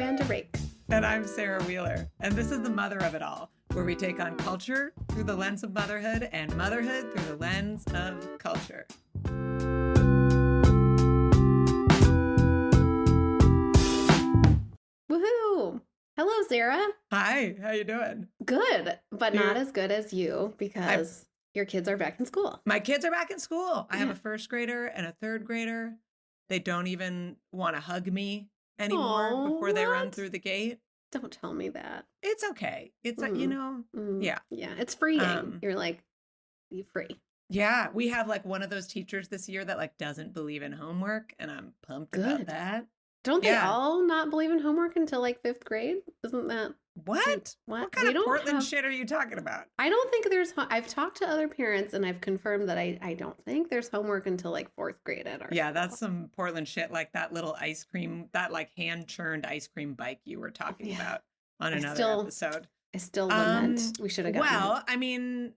Miranda Rake. And I'm Sarah Wheeler. And this is the mother of it all, where we take on culture through the lens of motherhood and motherhood through the lens of culture. Woohoo! Hello, Sarah. Hi, how you doing? Good, but not as good as you because your kids are back in school. My kids are back in school. I have a first grader and a third grader. They don't even want to hug me anymore before they run through the gate. Don't tell me that. It's okay. It's yeah. Yeah, it's freeing. You're like, be free. Yeah, we have like one of those teachers this year that like doesn't believe in homework, and I'm pumped about that. Don't they all not believe in homework until like 5th grade? Isn't that what? What kind of Portland shit are you talking about? I don't think there's. I've talked to other parents and I've confirmed that I don't think there's homework until like 4th grade at our school. That's some Portland shit, like that little ice cream, that like hand churned ice cream bike you were talking about on another episode. I still lament we should have gotten Well, I mean,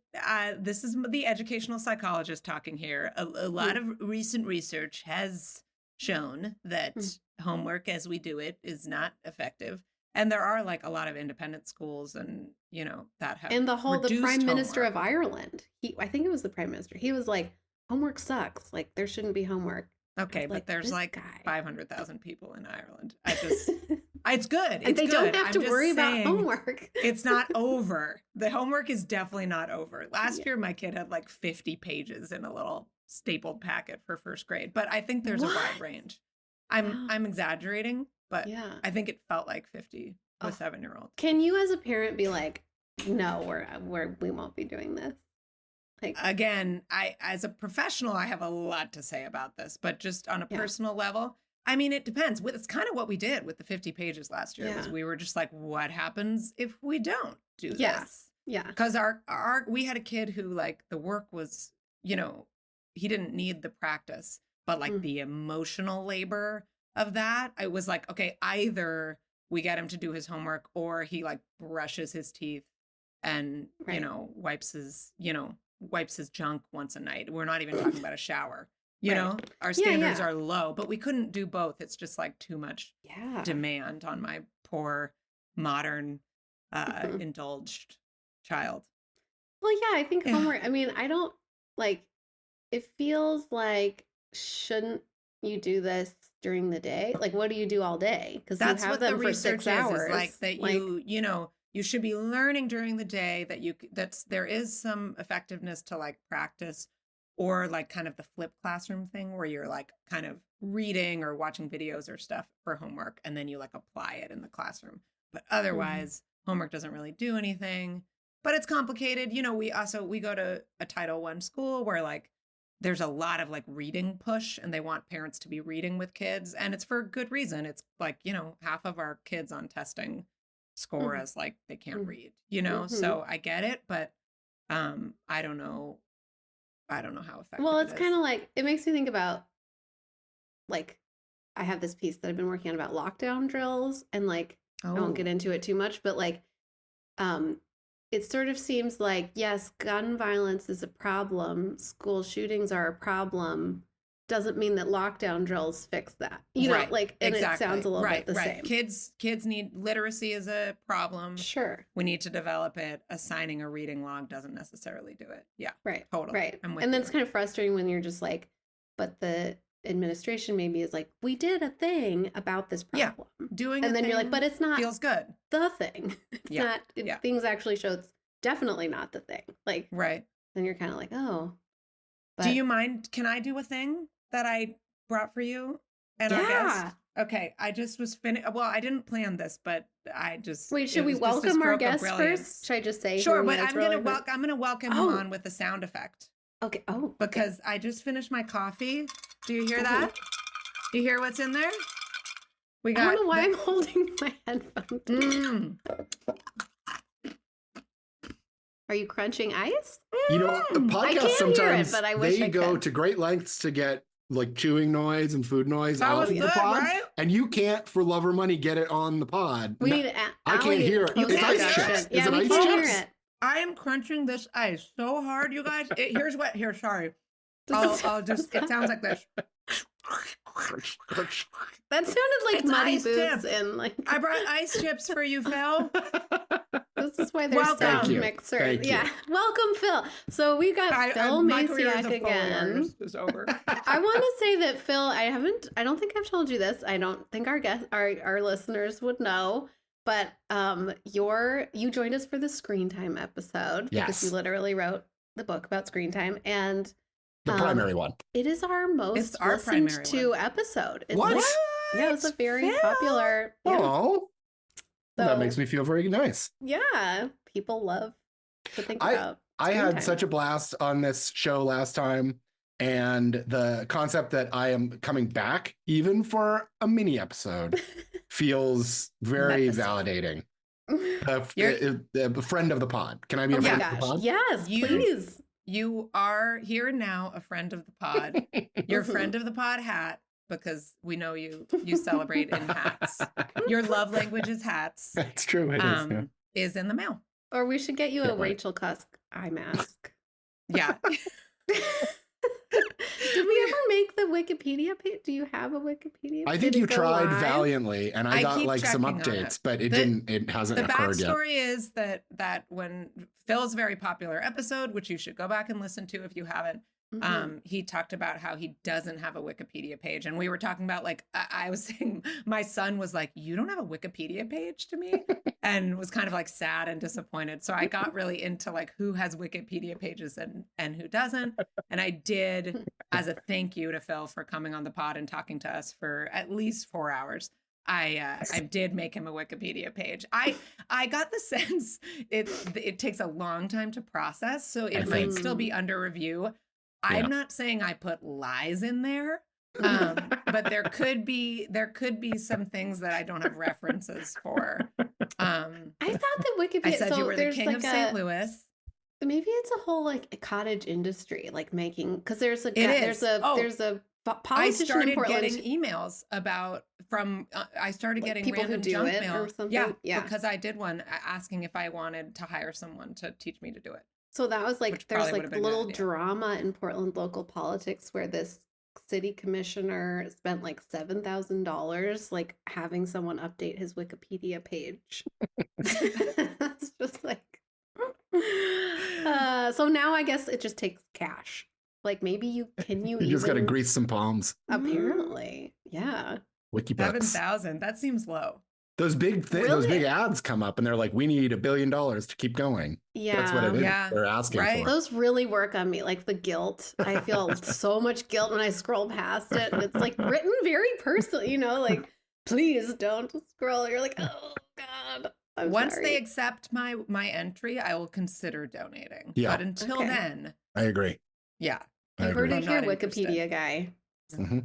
this is the educational psychologist talking here. A lot of recent research has shown that homework as we do it is not effective. And there are like a lot of independent schools and, that have and the Prime Minister homework. of Ireland, I think it was the Prime Minister. He was like, homework sucks. Like there shouldn't be homework. Okay, but there's like 500,000 people in Ireland. It's good. It's and they good. don't have to worry about homework. It's not over. The homework is definitely not over. Last year, my kid had like 50 pages in a little stapled packet for first grade. But I think there's a wide range. I'm exaggerating, but I think it felt like 50 to a 7-year-old. Can you as a parent be like, no, we won't be doing this? Like, again, as a professional, I have a lot to say about this, but just on a personal level, I mean, it depends. It's kind of what we did with the 50 pages last year. Was we were just like, what happens if we don't do this? Yeah. Because we had a kid who like the work was, he didn't need the practice, but like the emotional labor of that, I was like, okay, either we get him to do his homework or he like brushes his teeth and, wipes his junk once a night. We're not even talking about a shower. Our standards are low, but we couldn't do both. It's just like too much demand on my poor, modern, indulged child. Well, yeah, I think homework, I mean, I don't like, it feels like, shouldn't you do this during the day? Like, what do you do all day? Because you have them for 6 hours. Is like that you should be learning during the day that there is some effectiveness to like practice. Or like kind of the flipped classroom thing where you're like kind of reading or watching videos or stuff for homework and then you like apply it in the classroom. But otherwise, homework doesn't really do anything. But it's complicated. We go to a Title I school where like there's a lot of like reading push and they want parents to be reading with kids. And it's for good reason. It's like, half of our kids on testing score as like they can't read, So I get it, but I don't know how effective. Well, it's kind of like, it makes me think about, like, I have this piece that I've been working on about lockdown drills and like, I won't get into it too much, but like, it sort of seems like, yes, gun violence is a problem. School shootings are a problem. Doesn't mean that lockdown drills fix that. And it sounds a little bit the same. Kids need literacy is a problem. Sure. We need to develop it. Assigning a reading log doesn't necessarily do it. Yeah. Right. Totally. Right. And then it's kind of frustrating when you're just like, but the administration maybe is like, we did a thing about this problem. Yeah. And then you're like, but it's not feels good. The thing. It's not things actually show it's definitely not the thing. Like then you're kind of like, oh. But, do you mind? Can I do a thing that I brought for you and our guest? Okay, I just was finished. Well, I didn't plan this, but I just wait. Should we welcome our guest first? Should I just say? Sure, but I'm gonna welcome him on with a sound effect. Okay. Because I just finished my coffee. Do you hear that? Do you hear what's in there? I don't know why I'm holding my headphones. Are you crunching ice? The podcast sometimes but I wish they I go could. to great lengths to get like chewing noise and food noise off the pod, right? and you can't, for love or money, get it on the pod. We need I can't hear it. It's ice chips. Yeah, Is it we ice can't chips? hear it. I am crunching this ice so hard, you guys. Sorry. I'll just. It sounds like this. That sounded like It's Muddy ice Boots chips. and like. I brought ice chips for you, Phil. This is why there's Welcome. sound Thank you. mixer. Thank you. Yeah, welcome, Phil. So we got Phil my career as Maciak a Foley again. artist is over. I want to say that Phil, I don't think I've told you this. I don't think our listeners would know, but you joined us for the Screen Time episode because you literally wrote the book about screen time, and The primary one. it is our most our listened primary to one. episode. It's What? like- yeah, it's a very Phil? popular. Yeah. Oh, So, that makes me feel very nice. yeah, people love to think about. I screen had time. such a blast on this show last time, and the concept that I am coming back even for a mini episode feels very validating. A friend of the pod. Can I be a friend of the pod? Yes, please. You are here now a friend of the pod. You're a friend of the pod hat because we know you celebrate in hats. Your love language is hats. That's true. It is. Is in the mail. Or we should get you a Rachel Cusk eye mask. Yeah. Did we ever make the Wikipedia page? Do you have a Wikipedia page? I think you tried valiantly, and I got keep like some checking on updates, it. but it hasn't The occurred yet. backstory is that when Phil's very popular episode, which you should go back and listen to if you haven't, he talked about how he doesn't have a Wikipedia page. And we were talking about, like, I was saying, my son was like, you don't have a Wikipedia page to me? And was kind of like sad and disappointed. So I got really into like who has Wikipedia pages and who doesn't. And I did, as a thank you to Phil for coming on the pod and talking to us for at least 4 hours. I did make him a Wikipedia page. I got the sense it takes a long time to process, so it might still be under review. I'm not saying I put lies in there, but there could be some things that I don't have references for. I thought that Wikipedia. I said you were the king like of St. Louis. Maybe it's a whole like cottage industry, like making, because there's a politician I started in Portland. getting emails I started like getting people random who do junk it mail or something. Yeah, because I did one asking if I wanted to hire someone to teach me to do it. So that was like, there's like been little drama in Portland local politics where this city commissioner spent like $7,000 like having someone update his Wikipedia page. It's just like, so now I guess it just takes cash. Like maybe you just got to grease some palms. Apparently, yeah. Wikibooks. 7,000. That seems low. Those big those big ads come up and they're like, we need $1 billion to keep going. Yeah. That's what it is. Yeah. They're asking for. Those really work on me. Like the guilt. I feel so much guilt when I scroll past it. And it's like written very personally, like, please don't scroll. You're like, oh God. Once they accept my entry, I will consider donating. Yeah. But until then. I agree. Yeah. I heard agree. it here, Wikipedia guy. Mm-hmm.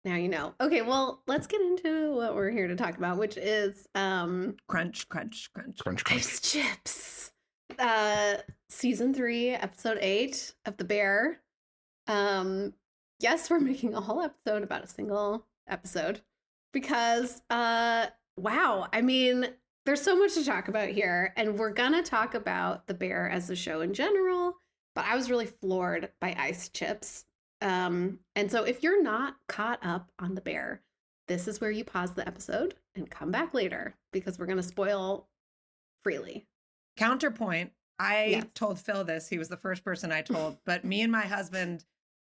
Now you know. Okay, well, let's get into what we're here to talk about, which is crunch, crunch, crunch. Crunch, crunch. Ice Chips. Season 3, episode 8 of The Bear. Yes, we're making a whole episode about a single episode because wow, I mean, there's so much to talk about here, and we're gonna talk about The Bear as a show in general, but I was really floored by Ice Chips. And so if you're not caught up on The Bear, this is where you pause the episode and come back later because we're going to spoil freely. Counterpoint. I told Phil this. He was the first person I told, but me and my husband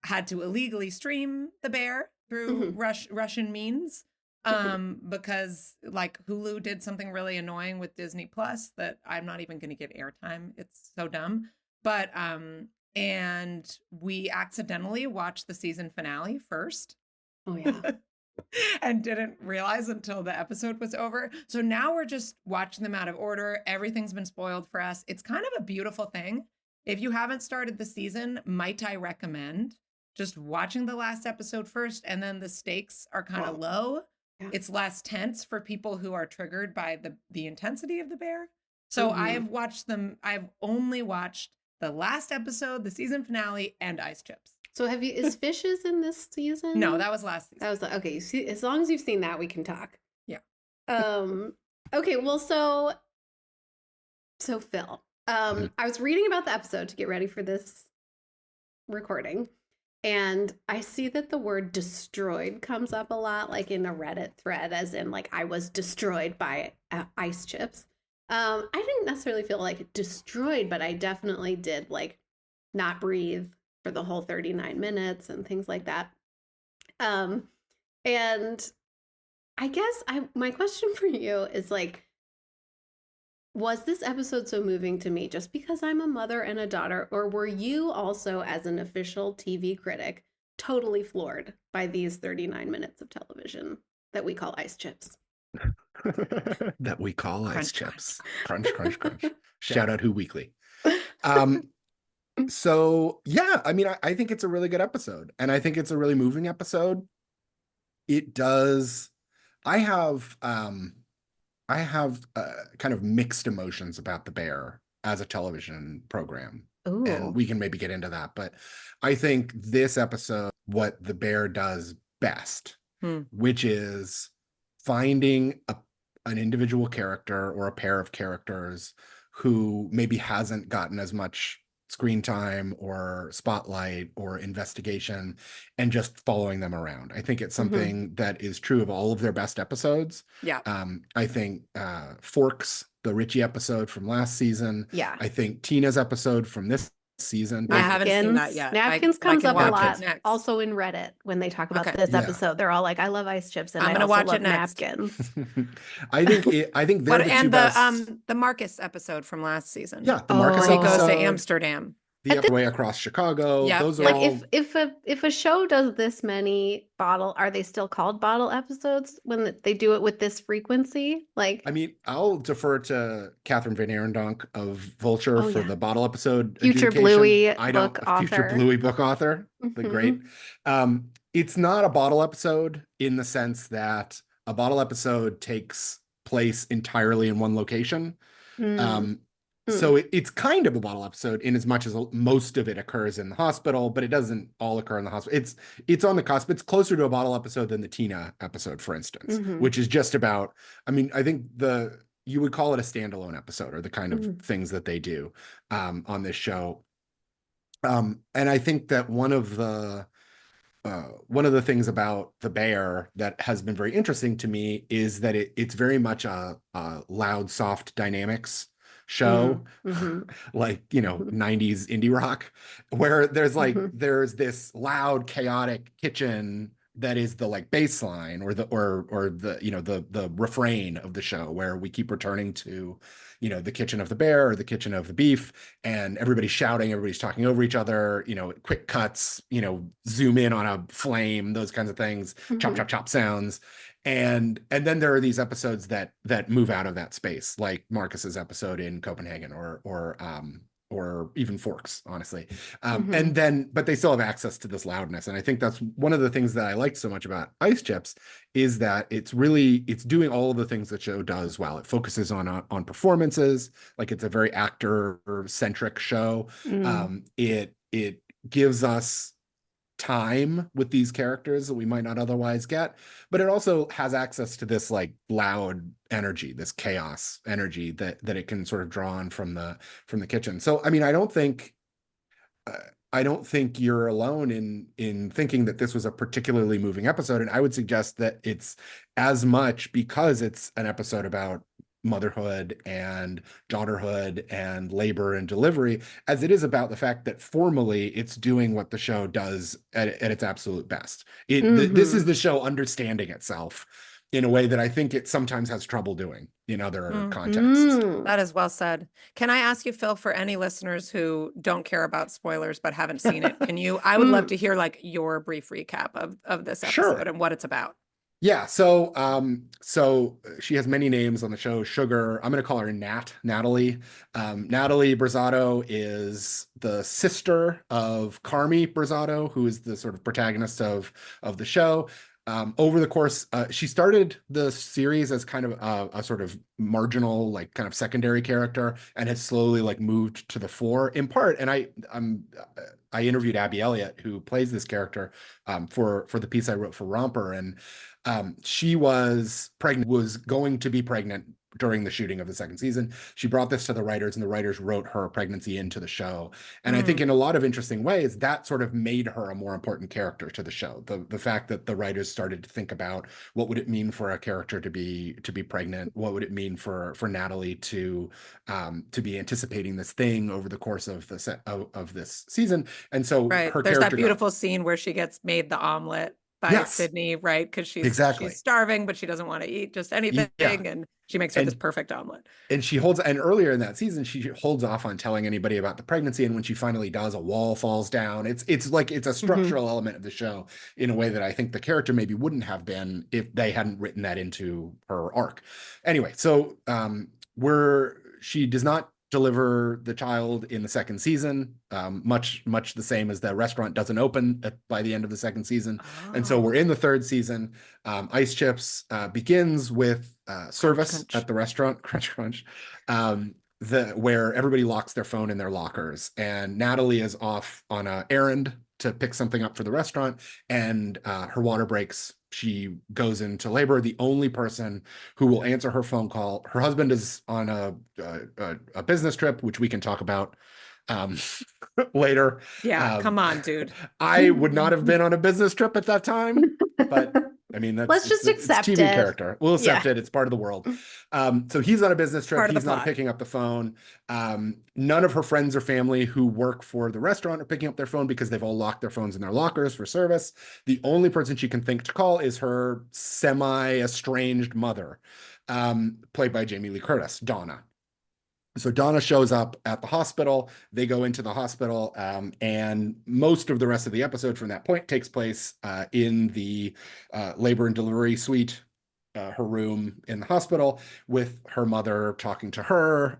had to illegally stream The Bear through Russian means because like Hulu did something really annoying with Disney Plus that I'm not even going to give airtime. It's so dumb. But and we accidentally watched the season finale first. Oh, yeah. And didn't realize until the episode was over. So now we're just watching them out of order. Everything's been spoiled for us. It's kind of a beautiful thing. If you haven't started the season, might I recommend just watching the last episode first, and then the stakes are kind of low. Yeah. It's less tense for people who are triggered by the intensity of The Bear. So I've only watched the last episode, the season finale, and Ice Chips. So is Fishes in this season? No, that was last season. That was okay. As long as you've seen that, we can talk. Yeah. Okay. Well, so Phil, I was reading about the episode to get ready for this recording, And I see that the word destroyed comes up a lot, like in a Reddit thread, as in, like, I was destroyed by ice chips. I didn't necessarily feel like destroyed, but I definitely did, like, not breathe for the whole 39 minutes and things like that. Um, and I guess my question for you is, like, was this episode so moving to me just because I'm a mother and a daughter, or were you also, as an official TV critic, totally floored by these 39 minutes of television that we call ice chips? That we call Crunch, ice chips. Crunch, crunch, crunch. Yeah. Shout out Who Weekly. So yeah, I mean, I think it's a really good episode, and I think it's a really moving episode. It does. I have kind of mixed emotions about The Bear as a television program. Ooh. And we can maybe get into that. But I think this episode, what The Bear does best, which is finding an individual character or a pair of characters who maybe hasn't gotten as much screen time or spotlight or investigation, and just following them around. I think it's something that is true of all of their best episodes. Yeah. I think Forks, the Richie episode from last season. Yeah. I think Tina's episode from this season. I haven't seen that yet. Napkins but I comes can up a watch lot it next. also in Reddit when they talk about Okay. this Yeah. episode. They're all like, I love ice chips, and I'm I gonna also watch love it next. napkins. I think they're the two best. The Marcus episode from last season. Yeah, the Marcus where he goes episode, to Amsterdam. the other way across Chicago. Yep, Those are yep. all. If a show does this many bottle, are they still called bottle episodes when they do it with this frequency? Like, I mean, I'll defer to Catherine Van Arendonk of Vulture for the bottle episode. Future adjudication. Bluey I book don't, author. Future Bluey book author, the great. It's not a bottle episode in the sense that a bottle episode takes place entirely in one location. So it's kind of a bottle episode in as much as most of it occurs in the hospital, but it doesn't all occur in the hospital. It's on the cusp. It's closer to a bottle episode than the Tina episode, for instance, which is just about, I mean, I think you would call it a standalone episode, or the kind of things that they do on this show. And I think that one of the things about The Bear that has been very interesting to me is that it's very much a loud, soft dynamics show, like, 90s indie rock, where there's there's this loud, chaotic kitchen that is the like baseline, or the refrain of the show, where we keep returning to the kitchen of the bear or the kitchen of the beef, and everybody's shouting, everybody's talking over each other, quick cuts, zoom in on a flame, those kinds of things, chop chop chop sounds. And then there are these episodes that move out of that space, like Marcus's episode in Copenhagen, or even Forks, honestly. But they still have access to this loudness. And I think that's one of the things that I liked so much about Ice Chips, is that it's doing all of the things the show does well. It focuses on performances, like it's a very actor-centric show. It gives us time with these characters that we might not otherwise get, but it also has access to this like loud energy, this chaos energy that it can sort of draw on from the kitchen. So I mean, I don't think you're alone in thinking that this was a particularly moving episode, and I would suggest that it's as much because it's an episode about motherhood and daughterhood and labor and delivery, as it is about the fact that formally it's doing what the show does at its absolute best. This is the show understanding itself in a way that I think it sometimes has trouble doing in other contexts. That is well said. Can I ask you, Phil, for any listeners who don't care about spoilers but haven't seen it, I would love to hear like your brief recap of this episode and what it's about. Yeah, so she has many names on the show. Sugar, I'm going to call her Natalie. Natalie Berzatto is the sister of Carmi Berzatto, who is the sort of protagonist of the show. Over the course, she started the series as kind of a sort of marginal, like kind of secondary character, and has slowly like moved to the fore in part. And I interviewed Abby Elliott, who plays this character, for the piece I wrote for Romper, and she was going to be pregnant during the shooting of the second season. She brought this to the writers, and the writers wrote her pregnancy into the show. And I think in a lot of interesting ways, that sort of made her a more important character to the show. The fact that the writers started to think about what would it mean for a character to be pregnant, what would it mean for Natalie to be anticipating this thing over the course of this season. And so her There's that character beautiful scene where she gets made the omelet by Sydney, right? Because she's starving, but she doesn't want to eat just anything, and she makes her this perfect omelet. And and earlier in that season, she holds off on telling anybody about the pregnancy. And when she finally does, a wall falls down. It's like it's a structural element of the show in a way that I think the character maybe wouldn't have been if they hadn't written that into her arc. Anyway, so she does not deliver the child in the second season, much the same as the restaurant doesn't open by the end of the second season. And so we're in the third season. Ice Chips begins with service at the restaurant, crunch crunch, where everybody locks their phone in their lockers, and Natalie is off on an errand to pick something up for the restaurant, and her water breaks. She goes into labor. The only person who will answer her phone call, her husband is on a business trip, which we can talk about later. Yeah, come on, dude. I would not have been on a business trip at that time, but I mean, let's just accept it's TV character. We'll accept it. It's part of the world. So he's on a business trip. He's not picking up the phone. None of her friends or family who work for the restaurant are picking up their phone because they've all locked their phones in their lockers for service. The only person she can think to call is her semi-estranged mother, played by Jamie Lee Curtis, Donna. So Donna shows up at the hospital. They go into the hospital, and most of the rest of the episode from that point takes place in the labor and delivery suite, her room in the hospital, with her mother talking to her,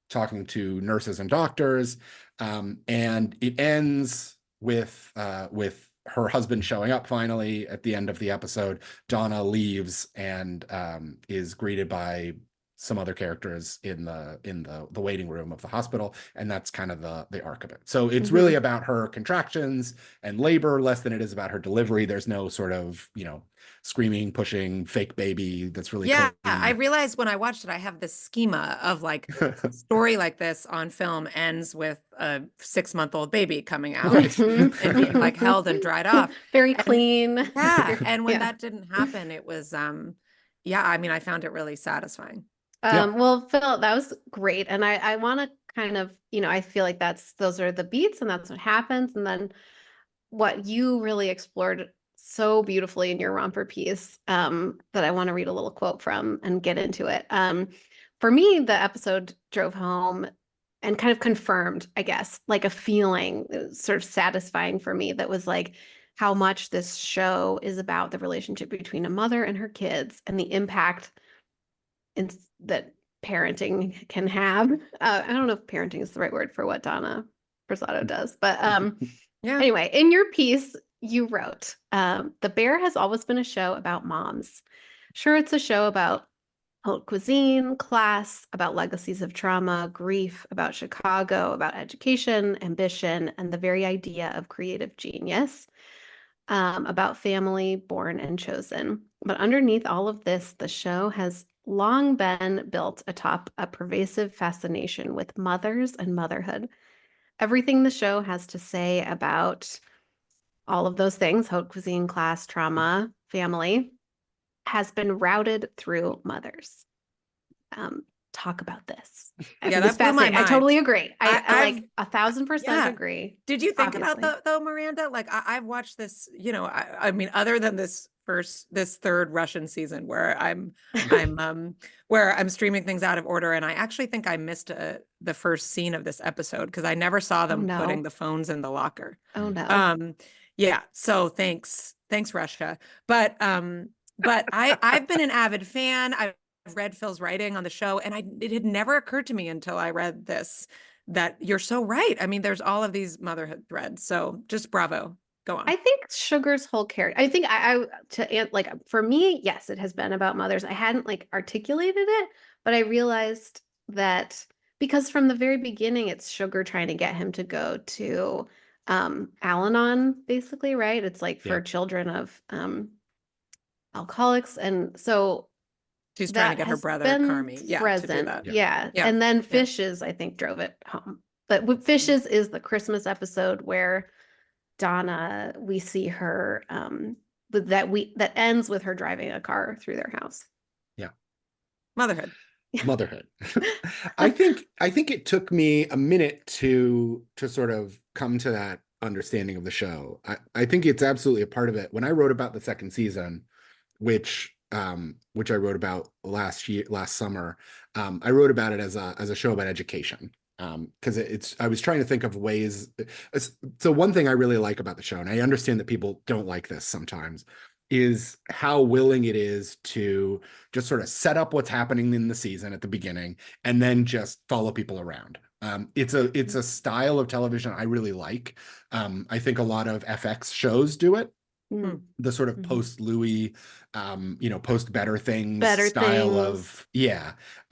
talking to nurses and doctors, and it ends with her husband showing up finally at the end of the episode. Donna leaves and is greeted by some other characters in the waiting room of the hospital, and that's kind of the arc of it. So it's really about her contractions and labor less than it is about her delivery. There's no sort of screaming, pushing, fake baby that's really clean. I realized when I watched it, I have this schema of like a story like this on film ends with a 6-month-old baby coming out and being like held and dried off. Very clean. And when that didn't happen, it was I mean, I found it really satisfying. Well, Phil, that was great. And I want to kind of, I feel like those are the beats and that's what happens. And then what you really explored so beautifully in your romper piece, that I want to read a little quote from and get into it. For me, the episode drove home and kind of confirmed, I guess, like a feeling sort of satisfying for me that was like how much this show is about the relationship between a mother and her kids and the impact that parenting can have. I don't know if parenting is the right word for what Donna Berzatto does, but anyway, in your piece, you wrote, The Bear has always been a show about moms. Sure, it's a show about haute cuisine, class, about legacies of trauma, grief, about Chicago, about education, ambition, and the very idea of creative genius, about family born and chosen. But underneath all of this, the show has long been built atop a pervasive fascination with mothers and motherhood. Everything the show has to say about all of those things, haute cuisine, class, trauma, family, has been routed through mothers. Talk about this. That blew my mind. I totally agree. I like 1,000% agree. Did you think about that though, Miranda? Like I've watched this, I mean, other than this third Russian season where I'm streaming things out of order, and I actually think I missed the first scene of this episode because I never saw them putting the phones in the locker. Oh no. So thanks Russia. But I've been an avid fan. I've read Phil's writing on the show, and it had never occurred to me until I read this that you're so right. I mean, there's all of these motherhood threads. So just bravo. Go on. I think Sugar's whole character, I think for me, yes, it has been about mothers. I hadn't like articulated it, but I realized that because from the very beginning, it's Sugar trying to get him to go to Al-Anon, basically, right? It's like for children of alcoholics. And so She's trying to that get her has brother, been Carmi, to do present. that. Yeah. Yeah. And then Yeah. Fishes, I think, drove it home. But with Fishes is the Christmas episode where Donna, we see her that ends with her driving a car through their house. Yeah. Motherhood. Motherhood. I think it took me a minute to sort of come to that understanding of the show. I think it's absolutely a part of it. When I wrote about the second season, which I wrote about last summer, I wrote about it as a show about education. Because I was trying to think of ways. So one thing I really like about the show, and I understand that people don't like this sometimes, is how willing it is to just sort of set up what's happening in the season at the beginning and then just follow people around. It's a style of television I really like. I think a lot of FX shows do it. Mm. The sort of post Louis, post Better Things Better style Things.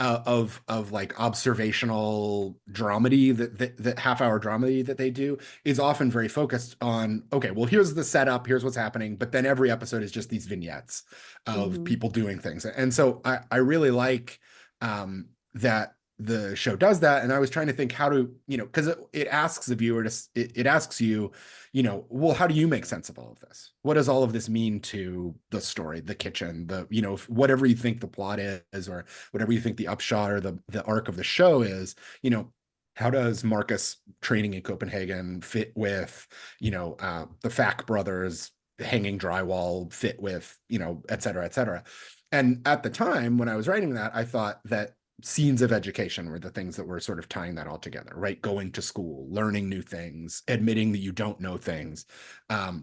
of like observational dramedy that half-hour dramedy that they do is often very focused on, okay, well, here's the setup, here's what's happening, but then every episode is just these vignettes of people doing things. And so I really like that the show does that. And I was trying to think how to, because it asks the viewer it asks you, well, how do you make sense of all of this? What does all of this mean to the story, the kitchen, whatever you think the plot is, or whatever you think the upshot or the arc of the show is, how does Marcus training in Copenhagen fit with, the Fack brothers hanging drywall fit with, et cetera, et cetera. And at the time when I was writing that, I thought that scenes of education were the things that were sort of tying that all together, right? Going to school, learning new things, admitting that you don't know things,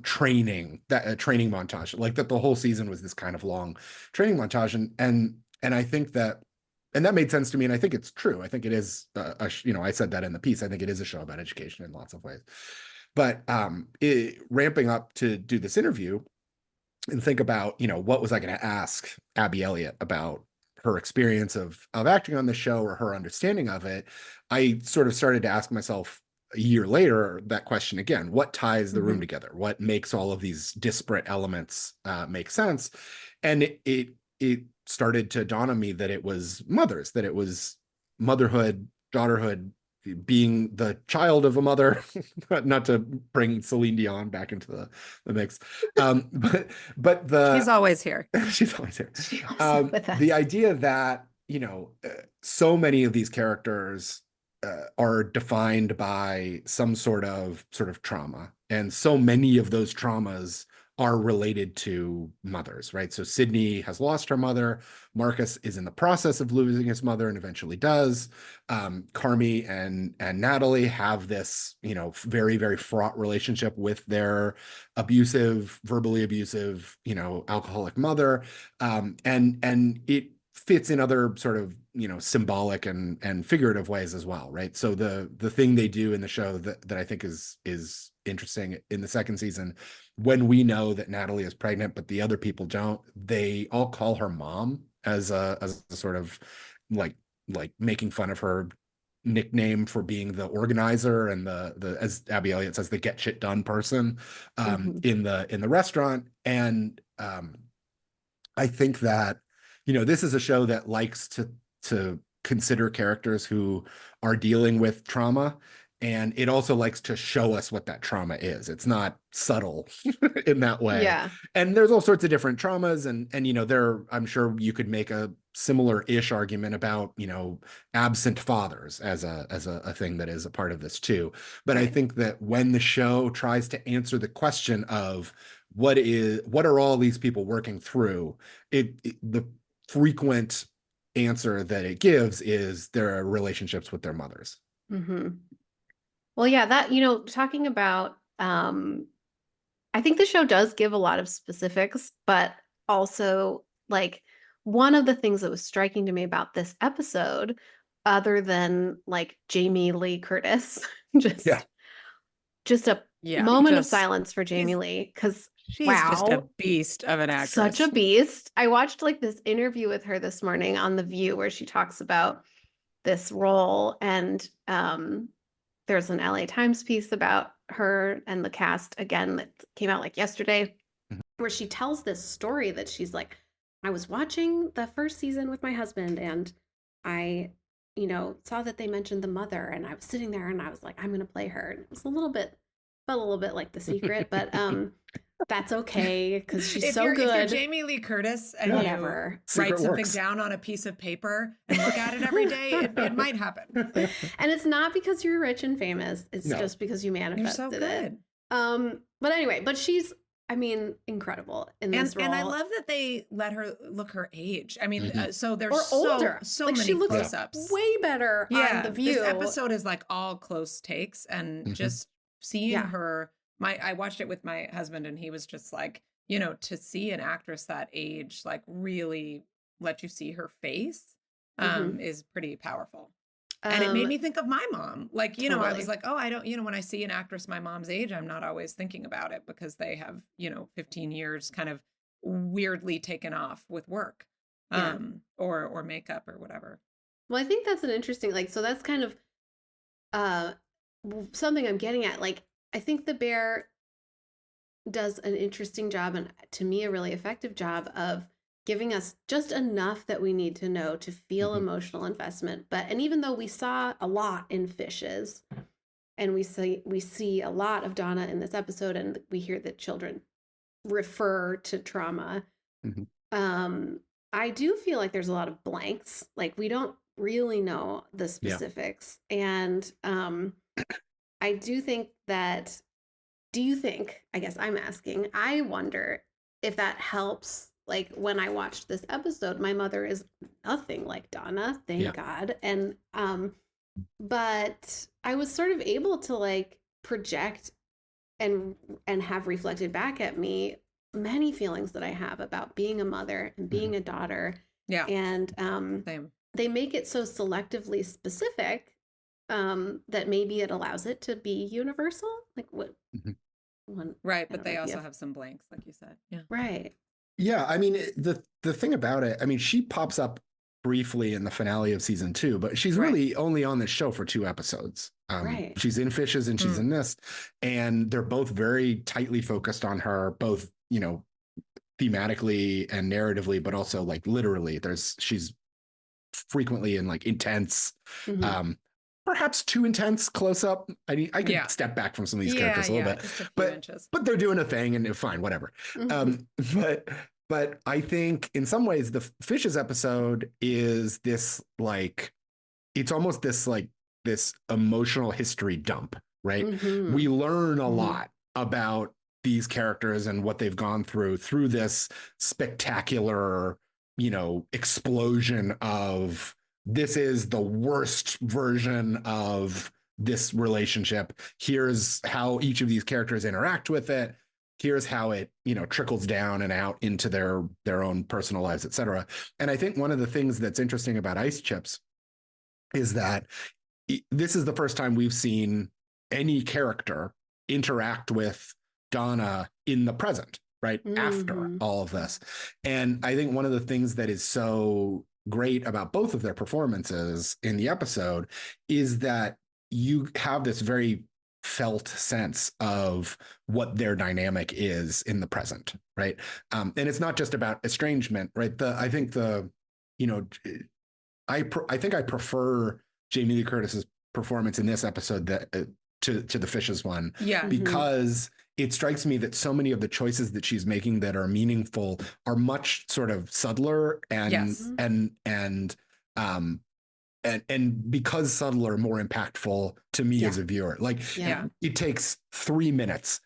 training, that a training montage, like that the whole season was this kind of long training montage. And I think that, and that made sense to me. And I think it's true. I think it is, I said that in the piece, I think it is a show about education in lots of ways. But ramping up to do this interview and think about, what was I going to ask Abby Elliott about her experience of acting on the show or her understanding of it, I sort of started to ask myself a year later that question again: what ties the room together? What makes all of these disparate elements make sense? And it started to dawn on me that it was mothers, that it was motherhood, daughterhood, being the child of a mother, not to bring Celine Dion back into the mix. But she's always here. She's always here. The idea that, so many of these characters are defined by some sort of trauma. And so many of those traumas are related to mothers, right? So Sydney has lost her mother. Marcus is in the process of losing his mother and eventually does. Carmi and Natalie have this, very, very fraught relationship with their verbally abusive, alcoholic mother. And it fits in other sort of, symbolic and figurative ways as well, right? So the thing they do in the show that I think is interesting in the second season, when we know that Natalie is pregnant but the other people don't, they all call her mom as a sort of like making fun of her nickname for being the organizer and the as Abby Elliott says, the get shit done person in the restaurant. And I think that, this is a show that likes to consider characters who are dealing with trauma, and it also likes to show us what that trauma is. It's not subtle in that way. Yeah. And there's all sorts of different traumas, and I'm sure you could make a similar-ish argument about, absent fathers as a thing that is a part of this too. But right. I think that when the show tries to answer the question of what are all these people working through, the frequent answer that it gives is their relationships with their mothers. Well, yeah, that, talking about, I think the show does give a lot of specifics, but also like one of the things that was striking to me about this episode, other than like Jamie Lee Curtis, just a moment of silence for Jamie Lee, because she's just a beast of an actress. Such a beast. I watched like this interview with her this morning on The View where she talks about this role, and there's an LA Times piece about her and the cast again that came out like yesterday, where she tells this story that she's like I was watching the first season with my husband, and I, saw that they mentioned the mother, and I was sitting there and I was like, I'm gonna play her. And it was felt a little bit like The Secret, but that's okay because she's so good. If you're Jamie Lee Curtis and whatever, you write something down on a piece of paper and look at it every day, it might happen. And it's not because you're rich and famous. It's just because you manifested it. But anyway, she's, incredible in this role. And I love that they let her look her age. I mean, so there's older. So like many she looks close-ups. Way better on The View. This episode is like all close takes, and just seeing her. I watched it with my husband, and he was just like, to see an actress that age, like really let you see her face, is pretty powerful. And it made me think of my mom. Like, totally. I was like, oh, I don't, when I see an actress my mom's age, I'm not always thinking about it because they have, 15 years kind of weirdly taken off with work, or makeup or whatever. Well, I think that's an interesting, so that's kind of something I'm getting at. Like, I think The Bear does an interesting job, and to me, a really effective job of giving us just enough that we need to know to feel emotional investment. And even though we saw a lot in Fishes, and we see a lot of Donna in this episode, and we hear that children refer to trauma, I do feel like there's a lot of blanks. Like, we don't really know the specifics. And I do think that, I guess I'm asking, I wonder if that helps. Like, when I watched this episode, my mother is nothing like Donna, thank God. And, but I was sort of able to project and have reflected back at me many feelings that I have about being a mother and being a daughter. Yeah. And, same. They make it so selectively specific, that maybe it allows it to be universal. Like what? Right. But they also have some blanks, like you said. Yeah. Right. Yeah, I mean, the thing about it, I mean, she pops up briefly in the finale of season 2, but she's really only on this show for 2 episodes. She's in Fishes and she's in this, and they're both very tightly focused on her, both, thematically and narratively, but also literally. She's frequently in intense, perhaps too intense close up. I mean, I could step back from some of these characters a little bit, but they're doing a thing and fine, whatever. But I think in some ways the Fishes episode is this it's almost this emotional history dump, right? We learn a lot about these characters and what they've gone through this spectacular, explosion of, this is the worst version of this relationship. Here's how each of these characters interact with it. Here's how it, trickles down and out into their own personal lives, et cetera. And I think one of the things that's interesting about Ice Chips is that this is the first time we've seen any character interact with Donna in the present, right? After all of this. And I think one of the things that is so great about both of their performances in the episode is that you have this very felt sense of what their dynamic is in the present, right? And it's not just about estrangement, right? I think I prefer Jamie Lee Curtis's performance in this episode to the Fishes one, because it strikes me that so many of the choices that she's making that are meaningful are much sort of subtler and because subtler, more impactful to me as a viewer. It takes 3 minutes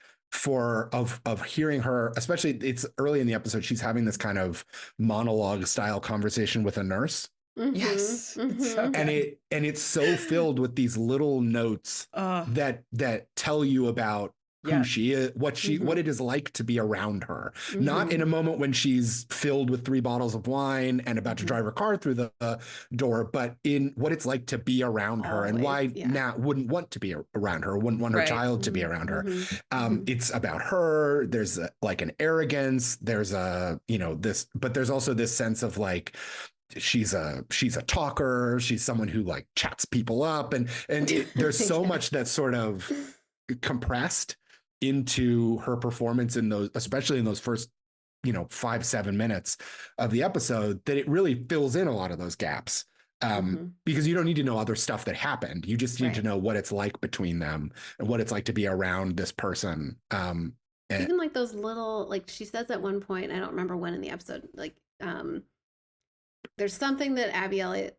of hearing her, especially it's early in the episode, she's having this kind of monologue style conversation with a nurse. Yes. It's so good. And it's so filled with these little notes that tell you about who she is, what it is like to be around her. Not in a moment when she's filled with 3 bottles of wine and about to drive her car through the door, but in what it's like to be around her and why Nat wouldn't want to be around her, wouldn't want her child to be around her. It's about her. There's an arrogance. There's this, but there's also this sense of she's a talker. She's someone who chats people up, and there's so much that's sort of compressed into her performance in those, especially in those first 5-7 minutes of the episode, that it really fills in a lot of those gaps. Because you don't need to know other stuff that happened. You just need to know what it's like between them and what it's like to be around this person. Even like those little, like she says at one point, I don't remember when in the episode, like there's something that Abby Elliott,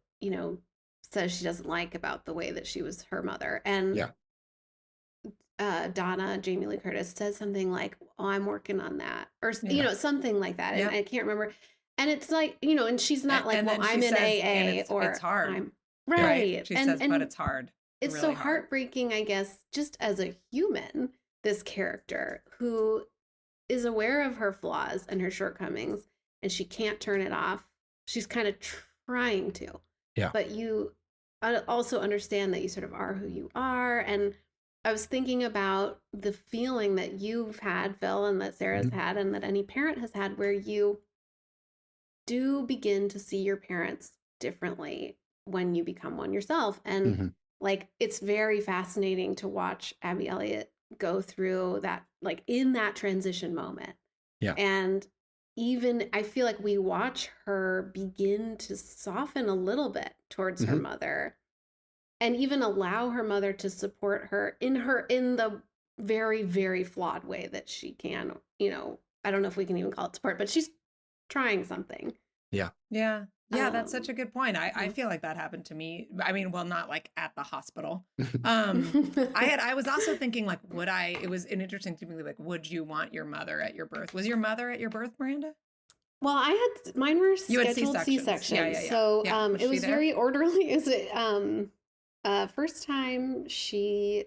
says she doesn't like about the way that she was her mother. And Donna, Jamie Lee Curtis, says something like, "Oh, I'm working on that," or something like that. And I can't remember. And it's like, and she's not like, "Well, I'm in AA," or it's hard. I'm right. She says, but it's hard. It's really so heartbreaking, I guess, just as a human, this character who is aware of her flaws and her shortcomings, and she can't turn it off. She's kind of trying to. Yeah. But you also understand that you sort of are who you are. And I was thinking about the feeling that you've had, Phil, and that Sarah's had, and that any parent has had, where you do begin to see your parents differently when you become one yourself. And like, it's very fascinating to watch Abby Elliott go through that, like in that transition moment. Yeah. And even I feel like we watch her begin to soften a little bit towards her mother, and even allow her mother to support her in the very, very flawed way that she can. I don't know if we can even call it support, but she's trying something. Yeah, that's such a good point. I feel like that happened to me. I mean, well, not like at the hospital. I was also thinking, like, it was an interesting thing, like, would you want your mother at your birth? Was your mother at your birth, Miranda? Well, mine were scheduled C-sections. Yeah. So it was very orderly. Is it first time she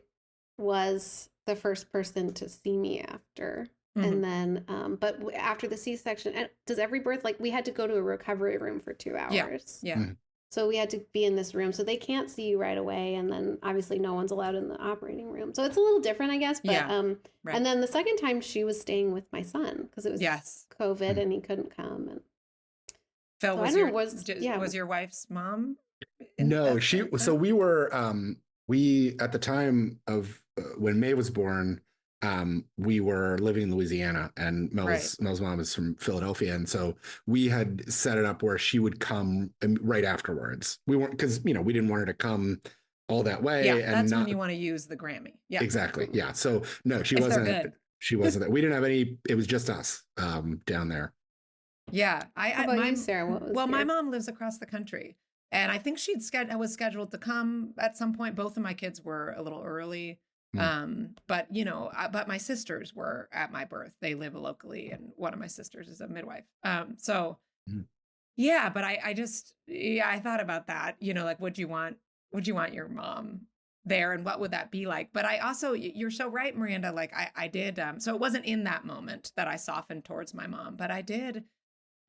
was the first person to see me after. And then, but after the C-section, does every birth, like we had to go to a recovery room for 2 hours. Yeah. So we had to be in this room, so they can't see you right away. And then obviously no one's allowed in the operating room. So it's a little different, I guess. But, and then the second time she was staying with my son because it was COVID and he couldn't come. And Phil, so was your wife's mom? No, so we were, at the time of when May was born, we were living in Louisiana, and Mel's mom is from Philadelphia. And so we had set it up where she would come right afterwards. We weren't, because, we didn't want her to come all that way. Yeah, and that's when you want to use the Grammy. Yeah, exactly. Yeah. So no, she wasn't there. We didn't have any, it was just us down there. Yeah. How about you, Sarah? My mom lives across the country, and I think was scheduled to come at some point. Both of my kids were a little early. But my sisters were at my birth. They live locally, and one of my sisters is a midwife. But I thought about that, like, would you want your mom there, and what would that be like? But I also, you're so right, Miranda, like I did, so it wasn't in that moment that I softened towards my mom, but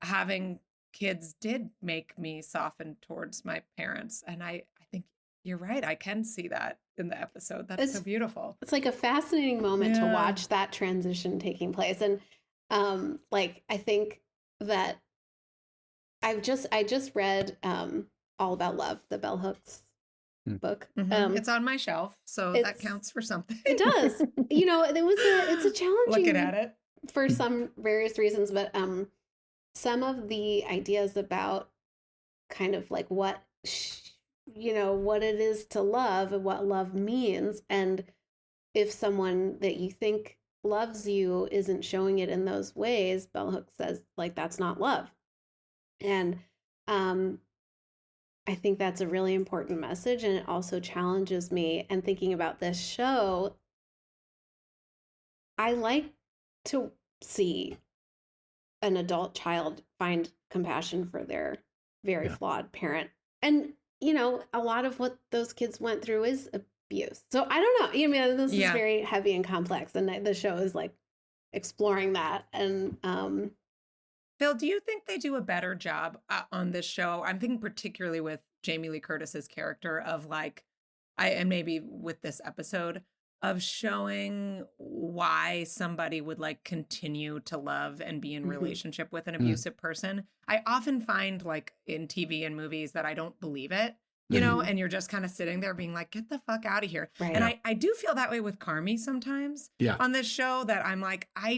having kids did make me soften towards my parents. And I think you're right. I can see that in the episode. That's so beautiful. It's like a fascinating moment to watch that transition taking place. And I think that I just read All About Love, the Bell Hooks book. It's on my shelf, so that counts for something. It does. It's a challenging looking at it for some various reasons, but some of the ideas about kind of like what it is to love and what love means. And if someone that you think loves you isn't showing it in those ways, Bell Hooks says, like, that's not love. And I think that's a really important message. And it also challenges me. And thinking about this show, I like to see an adult child find compassion for their very flawed parent. And a lot of what those kids went through is abuse. So I don't know. This is very heavy and complex, and the show is like exploring that. And Phil, do you think they do a better job on this show? I'm thinking particularly with Jamie Lee Curtis's character of and maybe with this episode of showing why somebody would like continue to love and be in relationship with an abusive person. I often find like in TV and movies that I don't believe it, and you're just kind of sitting there being like, get the fuck out of here. Right. And I do feel that way with Carmi sometimes on this show, that I'm like, I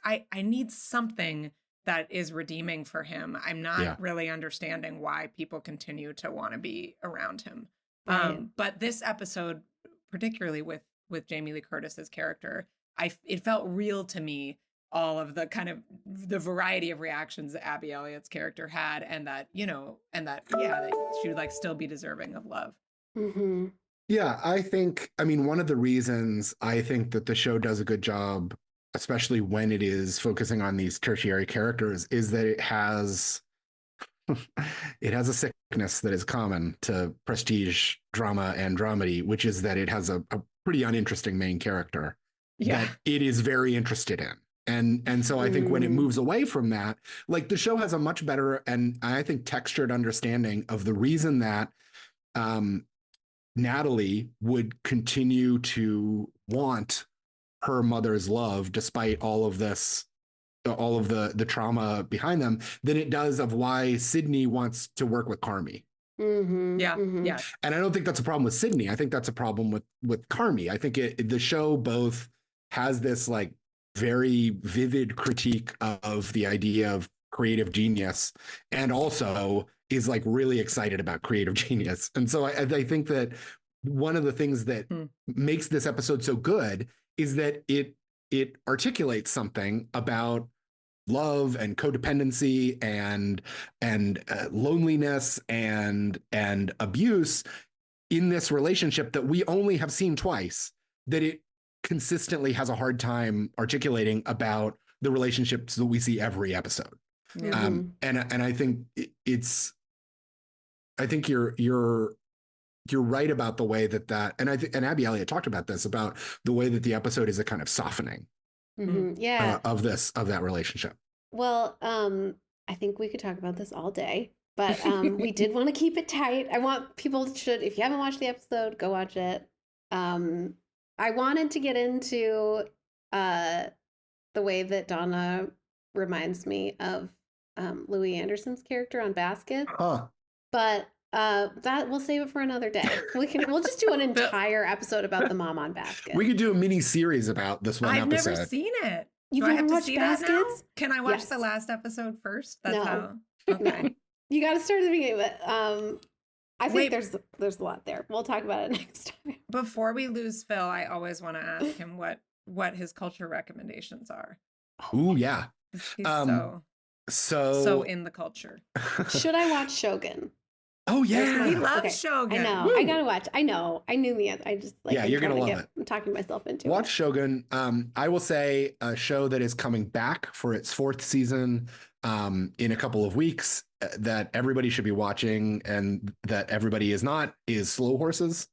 I need something that is redeeming for him. I'm not really understanding why people continue to want to be around him. Right. But this episode, particularly with Jamie Lee Curtis's character, it felt real to me, all of the kind of the variety of reactions that Abby Elliott's character had, and that, that she would like still be deserving of love. Mm-hmm. Yeah, I mean, one of the reasons I think that the show does a good job, especially when it is focusing on these tertiary characters, is that it has a sickness that is common to prestige drama and dramedy, which is that it has a pretty uninteresting main character that it is very interested in. And so I think when it moves away from that, like the show has a much better and I think textured understanding of the reason that Natalie would continue to want her mother's love despite all of this, all of the trauma behind them, than it does of why Sydney wants to work with Carmy. Mm-hmm. Yeah. Mm-hmm. Yeah. And I don't think that's a problem with Sydney. I think that's a problem with Carmy. I think the show both has this like very vivid critique of the idea of creative genius and also is like really excited about creative genius. And so I think that one of the things that makes this episode so good is that it articulates something about love and codependency and loneliness and abuse in this relationship that we only have seen twice, that it consistently has a hard time articulating about the relationships that we see every episode. Mm-hmm. And I think I think you're right about the way that and and Abby Elliott talked about this, about the way that the episode is a kind of softening of that relationship. Well, I think we could talk about this all day, but we did want to keep it tight. I want people if you haven't watched the episode, go watch it. I wanted to get into the way that Donna reminds me of Louis Anderson's character on Baskets, but that we'll save it for another day. We'll just do an entire episode about the mom on Baskets. We could do a mini series about this one episode. I've never seen it. You've never watched Baskets? Can I watch the last episode first? That's how. Okay. No. You got to start at the beginning, but I think there's a lot there. We'll talk about it next time. Before we lose Phil, I always want to ask him what his culture recommendations are. Ooh, yeah. He's so in the culture. Should I watch Shogun? Oh yeah, he loves Shogun. I know. Woo. I gotta watch. I know. I knew the answer. I just like. Yeah, you're gonna love it. I'm talking myself into watch Shogun. I will say a show that is coming back for its 4th season in a couple of weeks that everybody should be watching and that everybody is Slow Horses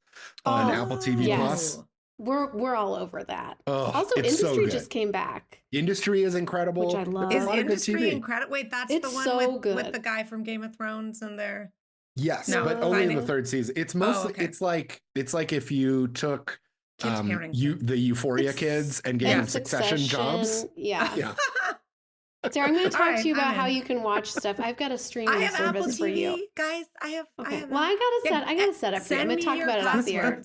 on Apple TV Plus. We're all over that. Oh, also, Industry just came back. Industry is incredible. Which I love. Is Industry incredible? Wait, that's it's the one so with the guy from Game of Thrones and their. Yes, but only in the 3rd season. It's mostly it's like if you took the Euphoria kids and gave them Succession jobs. Yeah. Sarah, I'm going to talk to you about how you can watch stuff. I've got a streaming service Apple TV, for you, guys. I have. Well, I got to set up for you. I'm going to talk about it off the air.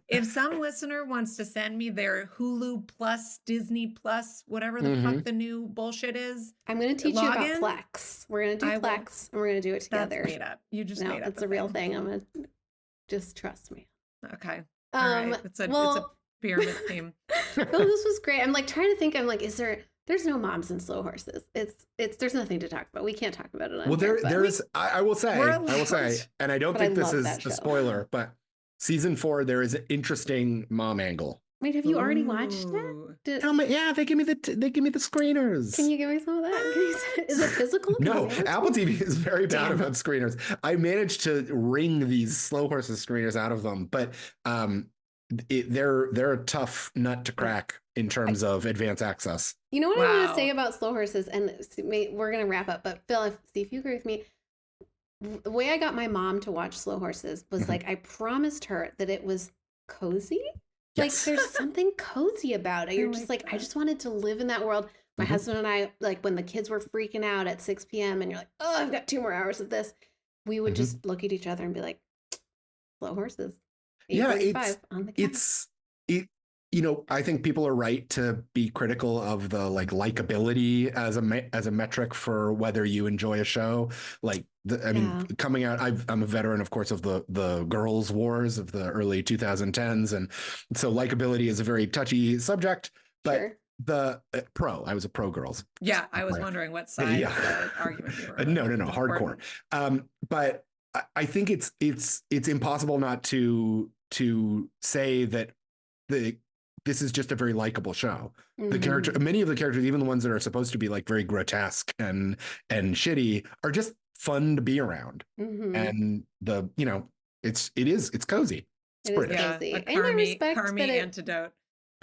If some listener wants to send me their Hulu Plus, Disney Plus, whatever the fuck the new bullshit is, I'm going to teach you about Plex. We're going to do Plex, and we're going to do it together. That's made up. You just made up. It's a real thing. I'm going to just trust me. Okay. All right. It's a pyramid theme. Well, this was great. I'm like trying to think. I'm like, there's no moms in Slow Horses. There's nothing to talk about. We can't talk about it on here, there is. I will say, and I don't think this is a spoiler, but season 4 there is an interesting mom angle. Wait, have you already watched it? Yeah, they give me the screeners. Can you give me some of that? Is it physical? No, Apple TV is very bad about screeners. I managed to wring these Slow Horses screeners out of them, but they're a tough nut to crack in terms of advanced access. You know what I want to say about Slow Horses, and we're going to wrap up, but Phil, see if you agree with me. The way I got my mom to watch Slow Horses was like, I promised her that it was cozy. Like there's something cozy about it. You're just like, I just wanted to live in that world. My husband and I, like when the kids were freaking out at 6 p.m. and you're like, oh, I've got 2 more hours of this. We would just look at each other and be like, Slow Horses. Yeah, on the couch. I think people are right to be critical of the like likability as a metric for whether you enjoy a show. Like, coming out, I'm a veteran, of course, of the girls' wars of the early 2010s, and so likability is a very touchy subject. But I was a pro girls. Yeah, I was wondering what side of the argument you were on. No, hardcore. But I think it's impossible not to say that this is just a very likable show. Mm-hmm. Many of the characters, even the ones that are supposed to be like very grotesque and shitty, are just fun to be around. Mm-hmm. And it's cozy. It's British. Cozy. A Carmy antidote.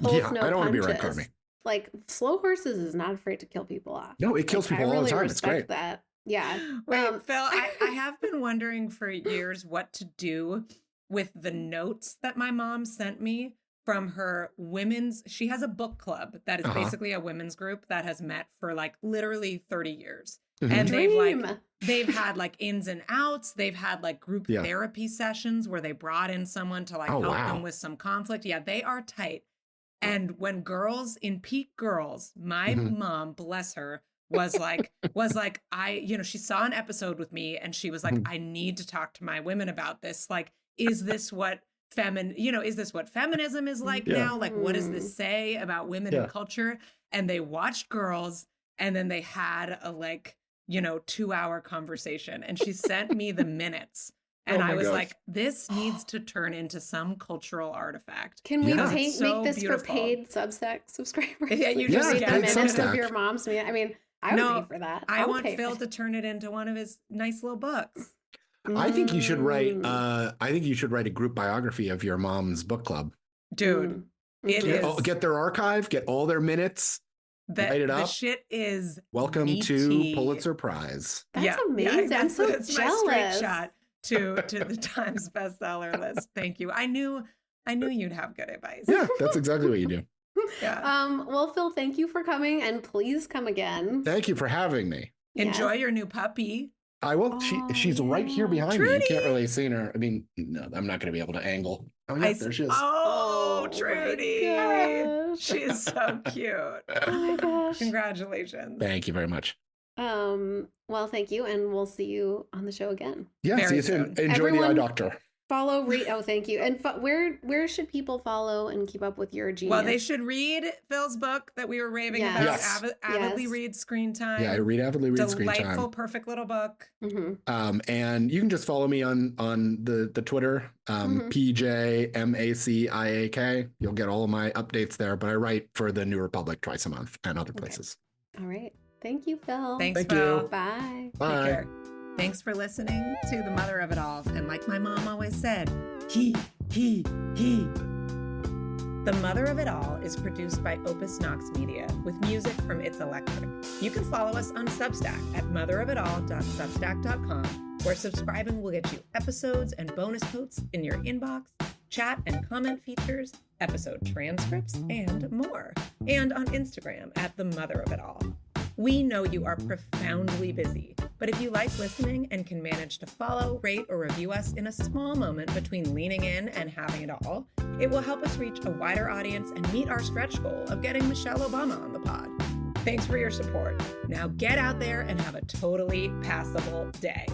Yeah, I don't want to be around Carmy. Like, Slow Horses is not afraid to kill people off. No, it kills people all the time. It's great. That. Yeah. Wait, Phil, I have been wondering for years what to do with the notes that my mom sent me from her she has a book club that is basically a women's group that has met for like literally 30 years. Mm-hmm. And they've had like ins and outs. They've had like group therapy sessions where they brought in someone to like help them with some conflict. Yeah, they are tight. And when girls in peak girls, my mom, bless her, was like, she saw an episode with me and she was like, I need to talk to my women about this. Like, is this what feminism is like now? Like, what does this say about women and culture? And they watched Girls, and then they had a 2-hour conversation, and she sent me the minutes. And I was like, this needs to turn into some cultural artifact. Can we make this beautiful. For paid Substack subscribers? Yeah, you just read the minutes of your mom's meeting. I mean, I would pay for that. I want Phil to turn it into one of his nice little books. I think you should write. A group biography of your mom's book club, dude. It is. Get their archive, get all their minutes. Write it up. The shit is welcome to Pulitzer Prize. That's amazing. I'm so jealous. My straight shot to the Times bestseller list. Thank you. I knew you'd have good advice. Yeah, that's exactly what you do. Yeah. Well, Phil, thank you for coming, and please come again. Thank you for having me. Enjoy your new puppy. I will. She's right here behind me. You can't really see her. I mean, no, I'm not going to be able to angle. Oh, yeah, there she is. Oh, Trudy. She's so cute. Oh my gosh. Congratulations. Thank you very much. Well, thank you, and we'll see you on the show again. Yeah, see you soon. Enjoy the eye doctor. Follow, thank you. And where should people follow and keep up with your genius? Well, they should read Phil's book that we were raving about. Yes. Avidly Read Screen Time. Yeah, I read Avidly Read Screen Time. Delightful, perfect little book. Mm-hmm. And you can just follow me on the Twitter, PJMACIAK. You'll get all of my updates there. But I write for the New Republic twice a month and other places. All right. Thank you, Phil. Thanks, Phil. Bye. Bye. Take care. Thanks for listening to The Mother of It All. And like my mom always said, he. The Mother of It All is produced by Opus Nox Media with music from It's Electric. You can follow us on Substack at motherofitall.substack.com, where subscribing will get you episodes and bonus posts in your inbox, chat and comment features, episode transcripts, and more. And on Instagram at The Mother of It All. We know you are profoundly busy, but if you like listening and can manage to follow, rate, or review us in a small moment between leaning in and having it all, it will help us reach a wider audience and meet our stretch goal of getting Michelle Obama on the pod. Thanks for your support. Now get out there and have a totally passable day.